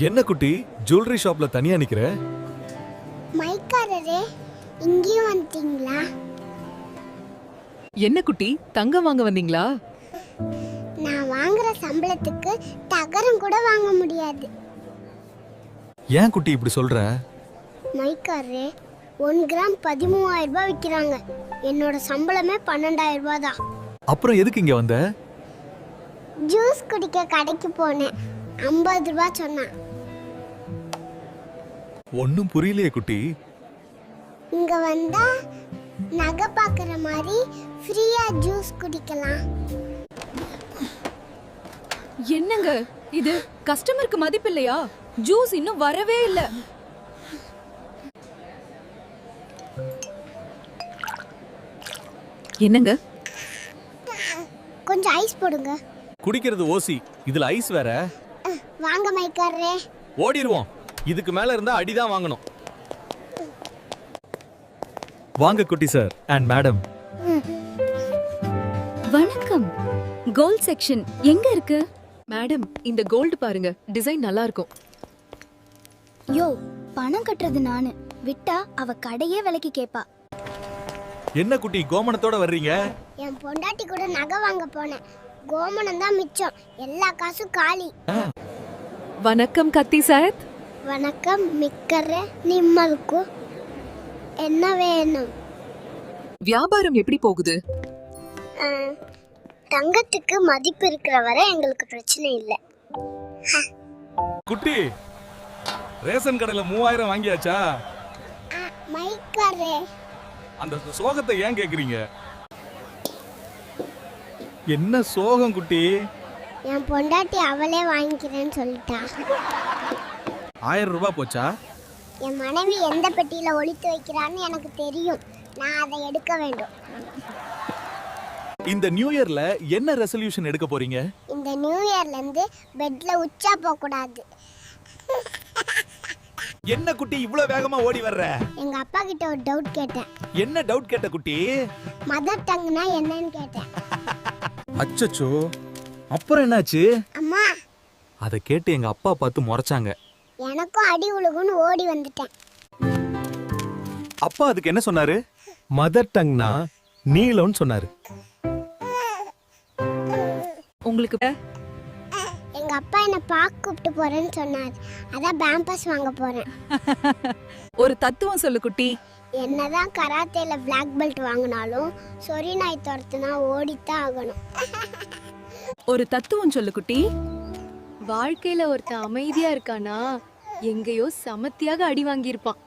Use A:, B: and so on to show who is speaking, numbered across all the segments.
A: என்ன குட்டி ஜுவல்லரி ஷாப்ல தனியா நிக்கிற?
B: மைக்காரரே, இங்கேயும் வந்துட்டீங்களா?
C: என்ன குட்டி தங்கம் வாங்க வந்தீங்களா?
B: நான் வாங்குற சம்பளத்துக்கு தகரம் கூட வாங்க முடியாது.
A: ஏன் குட்டி இப்படி சொல்ற?
B: மைக்காரரே, 1 கிராம் 13,000 ரூபாய் விற்கிறாங்க. என்னோட சம்பளமே 12,000 ரூபாய் தான்.
A: அப்புறம் எதுக்கு இங்க வந்த?
B: ஜூஸ் குடிக்க கடைக்கு போனேன். 50 ரூபாய் சொன்னான்.
A: ஒன்னும் புரியலையே குட்டி.
B: இங்க வந்தா நகை பார்க்குற மாதிரி ஃப்ரீயா ஜூஸ் குடிக்கலாம்.
C: என்னங்க இது? கஸ்டமருக்கு மதிப்பு இல்லையா? ஜூஸ் இன்னும் வரவே இல்ல. என்னங்க?
B: கொஞ்சம் ஐஸ் போடுங்க.
A: குடிக்கிறது ஓசி, இதுல ஐஸ் வேற.
B: வாங்க மைக்காரரே.
A: ஓடிடுவோம். இதுக்கு மேல இருந்தா அடிதான் வாங்கணும். வாங்க குட்டி சார் அண்ட் மேடம்.
D: வணக்கம். கோல்ட் செக்ஷன் எங்க இருக்கு?
C: மேடம், இந்த கோல்டு பாருங்க, டிசைன் நல்லா இருக்கும்.
D: யோ, பணம் கட்டுறது நானு. விட்டா அவ கடையே விலைக்கு கேப்பா.
A: என்ன குட்டி கோமணத்தோட வர்றீங்க?
B: என் பொண்டாட்டி கூட நகை வாங்க போனேன். கோமணம் தான் மிச்சம், எல்லா காசும் காலி.
C: வணக்கம் கத்தி சார்.
B: வணக்கம் மிக்கரே, நிம்மலுக்கு என்ன வேணும்?
C: வியாபாரம் எப்படி போகுது?
B: தங்கத்துக்கு மதிப்பு இருக்கிற வரை எங்களுக்கு பிரச்சனை இல்லை.
A: குட்டி ரேஷன் கடையில 3000 வாங்கியாச்சா?
B: மைக்கரே,
A: அந்த சோகத்தை ஏன் கேக்குறீங்க? என்ன சோகம் குட்டி?
B: என் பொண்டாட்டி அவளே வாங்கிக்கிறேன்னு சொல்லிட்டா.
A: 1000 ரூபாய் போச்சா?
B: என் மனைவி எந்த பெட்டியில ஒளித்து வைக்கிறான்னு எனக்கு தெரியும். நான் அதை எடுக்க வேண்டும்.
A: இந்த நியூ இயர்ல என்ன ரெசல்யூஷன் எடுக்க போறீங்க?
B: இந்த நியூ இயர்ல இருந்து பெட்ல உச்சா போக கூடாது.
A: என்ன குட்டி இவ்வளவு வேகமா ஓடி வர்ற?
B: எங்க அப்பா கிட்ட ஒரு டவுட் கேட்டேன்.
A: என்ன டவுட் கேட்ட குட்டி?
B: மதர் டங்னா என்னன்னு கேட்டேன்.
A: அச்சச்சோ, அப்புறம் என்னாச்சு?
B: அம்மா,
A: அதை கேட்டு எங்க அப்பா பார்த்து முறைச்சாங்க.
B: எனக்கும் அடி உழுகுன்னு ஓடி வந்துட்டேன்.
A: அப்பா அதுக்கு என்ன சொன்னாரு? மதர் டங்னா நீலம்னு சொன்னாரு.
C: உங்களுக்கு
B: எங்க அப்பா என்ன பார்க்க கூப்பிட்டு போறேன்னு சொன்னார். அதான் பேம்பஸ் வாங்க போறேன்.
C: ஒரு தத்துவம் சொல்லு குட்டி.
B: என்னதான் கராத்தேல பிளாக் பெல்ட் வாங்கினாலும் சொறி நாய் துரத்துனா ஓடித்தான் ஆகணும்.
C: ஒரு தத்துவம் சொல்லு குட்டி.
D: வாழ்க்கையில ஒருத்தன் அமைதியா இருக்கானா எங்கேயோ சமத்தியாக அடி வாங்கியிருப்பான்.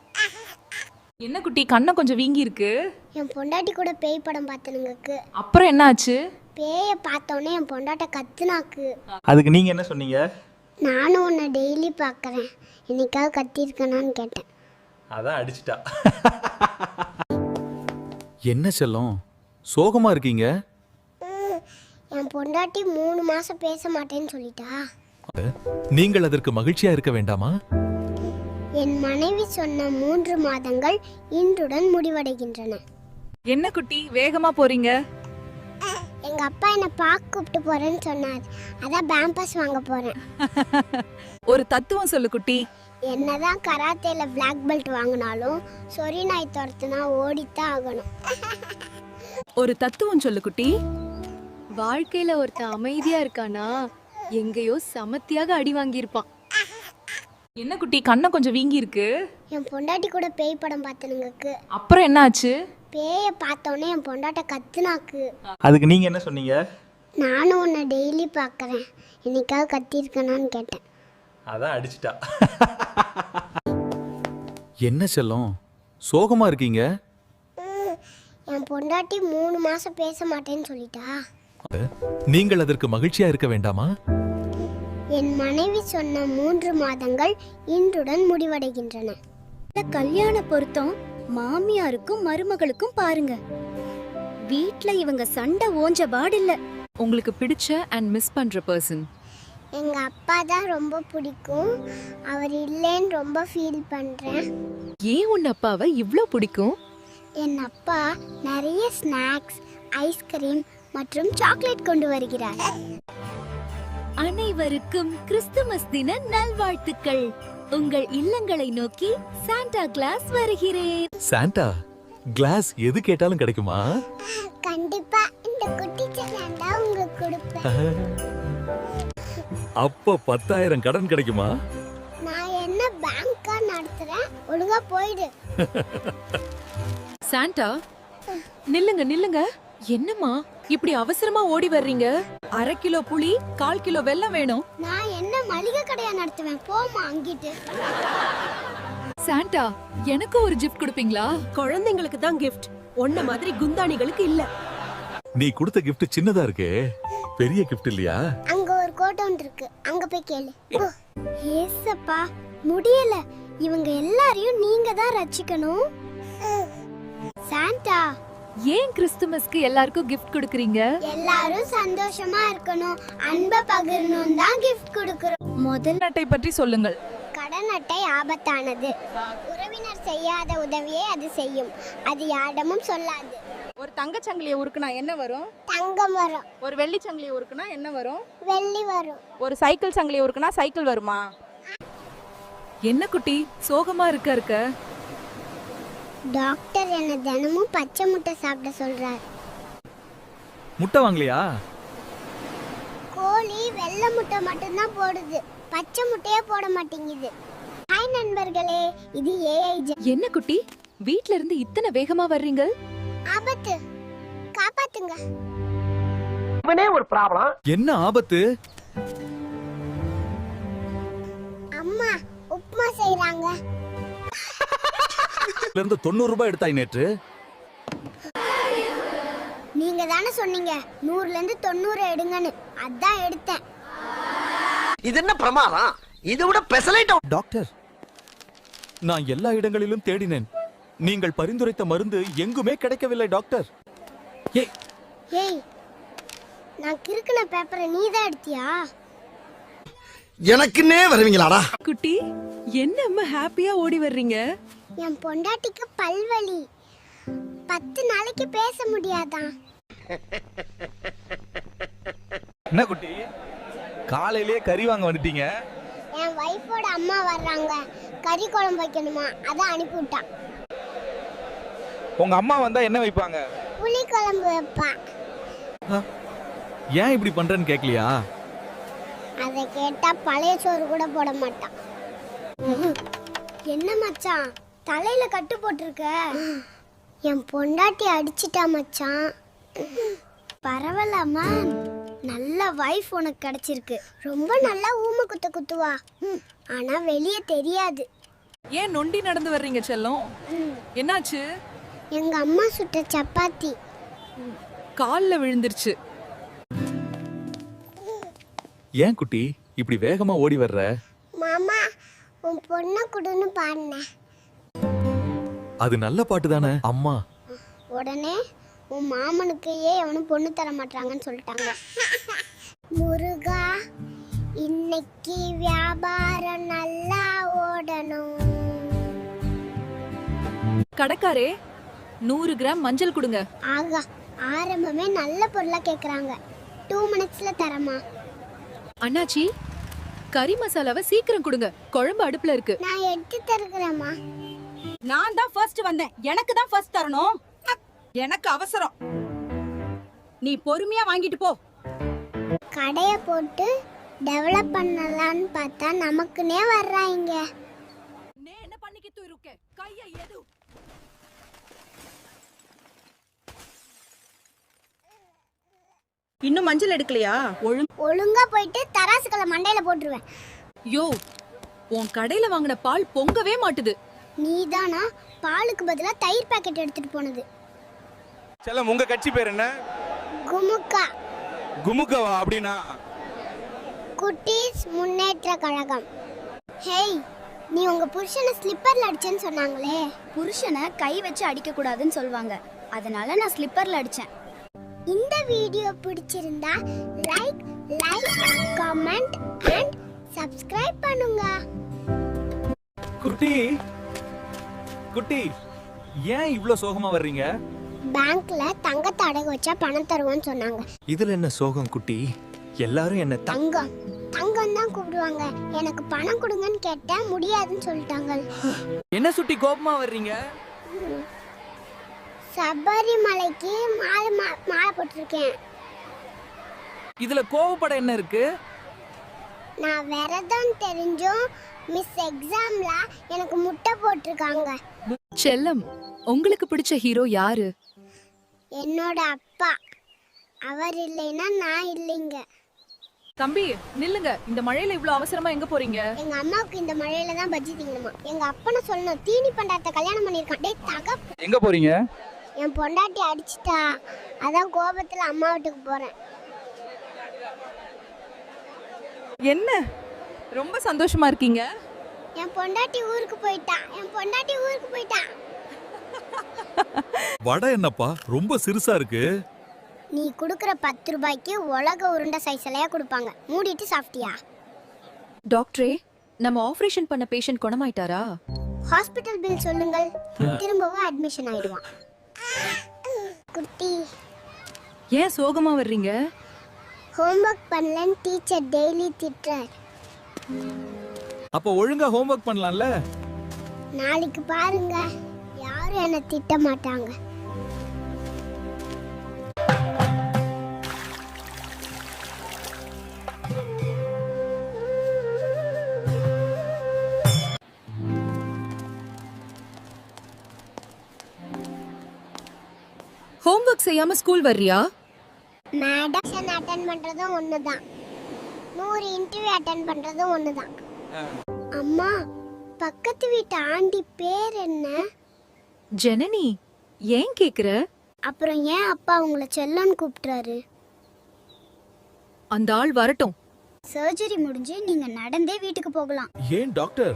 C: என்ன குட்டி கண்ணம் கொஞ்சம் வீங்கி இருக்கு?
B: என் பொண்டாட்டி கூட பேய் படம் பார்த்தனுங்களுக்கு.
C: அப்புறம் என்ன ஆச்சு?
B: பேயை பார்த்தோன்னே என் பொண்டாட்ட கத்துனாக்கு.
A: அதுக்கு நீங்க என்ன சொன்னீங்க?
B: நானும் உன்னை டெய்லி பார்க்குறேன், இன்னைக்காவது கத்திருக்கனான்னு கேட்டேன்.
A: அதான் அடிச்சிட்டா. என்ன செல்லம் சோகமா இருக்கீங்க?
B: என் பொண்டாட்டி 3 மாசம் பேச மாட்டேன்னு சொல்லிட்டா.
A: நீங்கள் அதற்கு மகிழ்ச்சியா இருக்க வேண்டாமா?
B: என் மனைவி சொன்ன 3 மாதங்கள் இன்றுடன் முடிவடைகின்றன.
C: என்ன குட்டி வேகமா போறீங்க?
B: எங்க அப்பா என்ன பார்க்க கூப்பிட்டு போறேன்னு சொன்னார். அதான் பேம்பஸ் வாங்க போறேன்.
C: ஒரு தத்துவம் சொல்லு குட்டி.
B: என்னதான் கராத்தேல பிளாக் பெல்ட் வாங்கினாலும் சொறி நாய் துரத்துனா ஓடித்தான் ஆகணும்.
C: ஒரு தத்துவம் சொல்லு குட்டி.
D: வாழ்க்கையில ஒருத்தன் அமைதியா இருக்கானா எங்கேயோ சமத்தியாக அடி வாங்கியிருப்பான்.
C: என்ன குட்டி கண்ணம் கொஞ்சம் வீங்கி இருக்கு?
B: என் பொண்டாட்டி கூட பேய் படம் பார்த்தனுங்களுக்கு.
C: அப்புறம் என்ன ஆச்சு?
B: பேயை பார்த்தோன்னே என் பொண்டாட்ட கத்துனாக்கு.
A: அதுக்கு நீங்க என்ன சொன்னீங்க?
B: நானும் உன்னை டெய்லி பார்க்குறேன், இன்னைக்காவது கத்திருக்கனான்னு கேட்டேன்.
A: அதான் அடிச்சிட்டா. என்ன செல்லம் சோகமா இருக்கீங்க?
B: என் பொண்டாட்டி 3 மாசம் பேச மாட்டேன்னு சொல்லிட்டா.
A: நீங்கள் அதற்கு மகிழ்ச்சியா இருக்க வேண்டாமா?
B: என் மனைவி சொன்ன 3 மாதங்கள் இன்றுடன் முடிவடைகின்றன.
D: கல்யாண பொருத்தம் மாமியாருக்கும் மருமகளுக்கும் பாருங்க. வீட்ல இவங்க சண்டை ஓஞ்ச பாடில்ல.
C: உங்களுக்கு பிடிச்ச அண்ட் மிஸ் பண்ற பர்சன்?
B: எங்க அப்பா தான் ரொம்ப பிடிக்கும். அவர் இல்லைன்னு ரொம்ப ஃபீல் பண்றேன்.
C: ஏன் உன் அப்பாவை இவ்ளோ பிடிக்கும்?
B: என் அப்பா நிறைய ஸ்நாக்ஸ், ஐஸ்கிரீம் மற்றும் சாக்லேட் கொண்டு வருகிறார்.
E: அனைவருக்கும் கிறிஸ்துமஸ் தின நல்வாழ்த்துக்கள். உங்கள் இல்லங்களை நோக்கி சாண்டா கிளாஸ் வருகிறேன்.
F: சாண்டா கிளாஸ் எது கேட்டாலும் கிடைக்குமா?
B: கண்டிப்பா இந்த குட்டி சாண்டா உங்களுக்கு கொடுப்பேன்.
F: அப்ப 10,000 கடன் கிடைக்குமா?
B: நான் என்ன பேங்கா நடத்துறேன், ஒழுங்கா போயிடு.
C: சாண்டா நில்லுங்க நில்லுங்க. என்னம்மா இப்படி அவசரமா ஓடி வர்றீங்க? 1/2 கிலோ புளி 1/4 கிலோ வெல்லம் வேணும்.
B: நான் என்ன மளிகை கடையா நடத்துவேன், போமா அங்கிட்டு.
C: சாண்டா எனக்கு ஒரு கிஃப்ட் கொடுப்பீங்களா?
G: குழந்தைங்களுக்கு தான் கிஃப்ட், ஒன்ன மாதிரி குந்தாணிகளுக்கு இல்ல.
F: நீ கொடுத்த gift சின்னதா இருக்கே, பெரிய gift இல்லையா?
B: அங்க ஒரு கோட்டை ஒன்று இருக்கு, அங்க போய் கேளு. ஏசப்பா முடியல, இவங்க எல்லாரையும் நீங்க தான் ரட்சிக்கணும். சாண்டா
C: ஏன் கிறிஸ்துமஸ்க்கு எல்லாருக்கும் கிஃப்ட் கொடுக்கறீங்க?
B: எல்லாரும் சந்தோஷமா இருக்கணும், அன்பை பகிரணும் தான் கிஃப்ட் கொடுக்கறோம்.
C: முதல் அட்டை பற்றி சொல்லுங்கள்.
B: கடன் அட்டை ஆபத்தானது. உறவினர் செய்யாத உதவியை அது செய்யும். அது யாரிடமும் சொல்லாது.
H: ஒரு தங்கச்சங்கிலியை உருக்குனா என்ன வரும்?
B: தங்கம் வரும்.
H: ஒரு வெள்ளி சங்கிலியை உருக்குனா என்ன வரும்?
B: வெள்ளி வரும்.
H: ஒரு சைக்கிள் சங்கிலியை உருக்குனா சைக்கிள் வருமா?
C: என்ன குட்டி சோகமா இருக்க?
B: டாக்டர் என்ன தினமும் பச்சை முட்டை சாப்பிட சொல்றார்.
F: முட்டை வாங்கலையா?
B: கோழி வெள்ளை முட்டை மட்டும்தான் போடுது, பச்சை முட்டையே போட மாட்டேங்குது. ஹாய் நண்பர்களே, இது ஏஐ.
C: என்ன குட்டி வீட்ல இருந்து இத்தனை வேகமா வர்றீங்க?
B: ஆபத்து, காப்பாத்துங்க.
F: என்ன ஆபத்து?
B: அம்மா உப்புமா செய்றாங்க.
F: இருந்து 90 ரூபாய் எடுத்தாய் நேற்று.
B: நீங்க தானே சொன்னீங்க 100ல இருந்து 90 எடுங்கன்னு, அதான் எடுத்தேன்.
I: இது என்ன பிரமாதம்? இதை விட பெசலைட்.
F: டாக்டர், நான் எல்லா இடங்களிலும் தேடினேன். நீங்கள் பரிந்துரைத்த மருந்து எங்குமே கிடைக்கவில்லை டாக்டர்.
B: ஏய், நான் கிறுக்குன பேப்பரை நீ தான் எடுத்தியா?
I: எனக்குன்னே வருவீங்களாடா?
C: குட்டி என்ன அம்மா ஹாப்பியா ஓடி வர்றீங்க?
B: என் பொண்டாட்டிக்கு பல்வலி, 10 நாளைக்கு பேச முடியாதான்.
F: என்ன குட்டி காலையிலேயே கறி வாங்க வந்துட்டீங்க?
B: என் வைஃபோட அம்மா வர்றாங்க, கறி குழம்பு வைக்கணுமா, அதான் அனுப்பிவிட்டான்.
F: உங்க அம்மா வந்தா என்ன வைப்பாங்க?
B: புளி குழம்பு வைப்பா.
F: ஏன் இப்படி பண்றேன்னு கேக்கலையா?
B: அதை கேட்டா பழைய சோறு கூட போட மாட்டான். என்ன மச்சான் தலையில கட்டு போட்டிருக்க? என் பொண்டாட்டி அடிச்சிட்டா மச்சான். பரவாயில்லாம நல்ல வைஃப் உனக்கு கிடைச்சிருக்கு. ரொம்ப நல்லா ஊமை குத்துவா, ஆனா வெளியே தெரியாது.
C: ஏன் நொண்டி நடந்து வர்றீங்க செல்லம்? என்னாச்சு?
B: எங்க அம்மா சுட்ட சப்பாத்தி
C: கால்ல விழுந்துருச்சு.
F: ஏன் குட்டி இப்படி வேகமா ஓடி வர்ற?
B: மாமா உன் பொண்ணை குடுன்னு பாடினேன்.
F: அது நல்ல பாட்டு தானே அம்மா.
B: உடனே உன் மாமனுக்கு ஏன் எவனும் பொண்ணு தர மாட்டாங்கன்னு சொல்லிட்டாங்க. முருகா இன்னைக்கு வியாபாரம் நல்லா ஓடணும்.
C: கடைக்காரே 100 கிராம் மஞ்சள் கொடுங்க.
B: ஆகா, ஆரம்பமே நல்ல பொருளா கேக்குறாங்க. 2 மினிட்ஸ்ல தரமா?
C: அண்ணாச்சி கறி மசாலாவை சீக்கிரம் கொடுங்க, குழம்பு அடுப்புல இருக்கு.
B: நான் எடுத்து தருகிறேம்மா.
G: நான் தான் ஃபர்ஸ்ட் வந்தேன், எனக்கு தான் ஃபர்ஸ்ட் தரணும். எனக்கு அவசரம், நீ பொறுமையா வாங்கிட்டு போ.
B: கடைய போட்டு டெவலப் பண்ணலாம்னு பார்த்தா நமக்குனே வர்றாங்க.
G: என்ன பண்ணிக்கிட்டு இருக்க? கையை எது? இன்னும் மஞ்சள் எடுக்கலையா?
B: ஒழுங்கா போயிட்டு தராசுகளை மண்டையில போட்டுருவேன்.
C: யோ உன் கடையில வாங்கின பால் பொங்கவே மாட்டுது.
B: நீதானா பாலுக்கு பதிலா தயிர் பாக்கெட் எடுத்துட்டு போனது?
J: செல்லம், உங்க கட்சி பேர் என்ன?
B: குமுக்கா.
J: குமுகவா? அப்படின்னா
B: குட்டீஸ் முன்னேற்ற கழகம். ஹேய், நீ உங்க புருஷனை ஸ்லிப்பர்ல அடிச்சேன்னு சொன்னாங்களே.
D: புருஷனை கை வச்சு அடிக்க கூடாதுன்னு சொல்வாங்க, அதனால நான் ஸ்லிப்பர்ல அடிச்சேன்.
B: இந்த வீடியோ பிடிச்சிருந்தா லைக் கமெண்ட் அண்ட் சப்ஸ்கிரைப் பண்ணுங்க.
F: குட்டி குட்டி ஏன் இவ்ளோ சோகமா வர்றீங்க?
B: பேங்க்ல தங்கத்தை அடகு வச்சா பணம் தருவோன்னு சொன்னாங்க.
A: இதுல என்ன சோகம் குட்டி? எல்லாரும் என்ன
B: தங்கம் தங்கம் தான் கூப்பிடுவாங்க. எனக்கு பணம் கொடுங்கன்னு கேட்டேன், முடியாதுன்னு சொல்லிட்டாங்க.
F: என்ன சுட்டி கோபமா வர்றீங்க?
B: சபரிமலைக்கு மாலை போட்டிருக்கேன்.
F: இதுல கோவப்பட என்ன இருக்கு?
B: நான் விரதம் தெரிஞ்சும் மிஸ் எக்ஸாம்ல எனக்கு முட்டை போட்டிருக்காங்க.
C: செல்லம், உங்களுக்கு பிடிச்ச ஹீரோ யாரு?
B: என்னோட அப்பா. அவர் இல்லைன்னா நான் இல்லைங்க.
C: தம்பி நில்லுங்க, இந்த மழையில இவ்ளோ அவசரமா எங்க போறீங்க?
B: எங்க அம்மாவுக்கு இந்த மழையில தான் பஜ்ஜி திங்கணுமா. எங்க அப்பனை சொல்லணும், தீனி பண்டாரத்தை கல்யாணம் பண்ணிருக்கான். டேய் தகப்,
F: எங்க போறீங்க?
B: என் பொண்டாட்டி அடிச்சிட்டா, அதான் கோபத்துல அம்மா வீட்டுக்கு போறேன்.
C: என்ன ரொம்ப சந்தோஷமா இருக்கீங்க?
B: என் பொண்டாட்டி ஊருக்கு போயிட்டா.
A: வடை என்னப்பா ரொம்ப சிறுசா இருக்கு.
B: நீ குடுக்கற 10 ரூபாய்க்கு உலக உருண்டை சைஸ்லயா கொடுப்பாங்க. மூடிட்டு சாப்பிட்டியா?
C: டாக்டரே, நம்ம ஆபரேஷன் பண்ண பேஷண்ட் குணமாயிட்டாரா?
B: ஹாஸ்பிடல் பில் சொல்லுங்கள். திரும்பவும் அட்மிஷன் ஆயிடுவான். குட்டி,
C: ஏன் சோகமா வர்றீங்க?
B: ஹோம்வொர்க் பண்ணலன்னு டீச்சர் டெய்லி திட்டுறார்.
F: அப்ப ஒழுங்கா ஹோம்வொர்க் பண்ணலாம்ல?
B: நாளைக்கு பாருங்க, யாரும் என்ன திட்ட மாட்டாங்க.
C: ஹோம்வொர்க் செய்யாம ஸ்கூல் வர்றியா?
B: மேடம் அட்டெண்ட் பண்றதும் ஒண்ணுதான், 100 இன்டர்வியூ அட்டெண்ட் பண்றதும் ஒண்ணுதான். அம்மா, பக்கத்து வீட்டு ஆண்டி பேர் என்ன?
C: ஜனனி. ஏன் கேக்குற?
B: அப்புறம் ஏன் அப்பா உங்களை செல்லன்னு கூப்பிட்டுறாரு?
C: அந்த ஆள் வரட்டும்.
D: சர்ஜரி முடிஞ்சு நீங்க நடந்தே வீட்டுக்கு போகலாம்.
F: ஏன் டாக்டர்?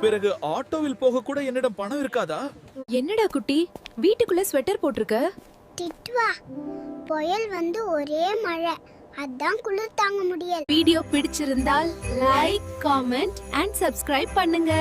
F: பிறகு ஆட்டோவில் போக கூட என்னிடம் பணம் இருக்காதா?
C: என்னடா குட்டி, வீட்டுக்குள்ள ஸ்வெட்டர் போட்டிருக்க?
B: திட்டுவா, புயல் வந்து ஒரே மழை, அதான் குளிர் தாங்க முடியல.
E: வீடியோ பிடிச்சிருந்தால் லைக், காமெண்ட் அண்ட் சப்ஸ்கிரைப் பண்ணுங்க.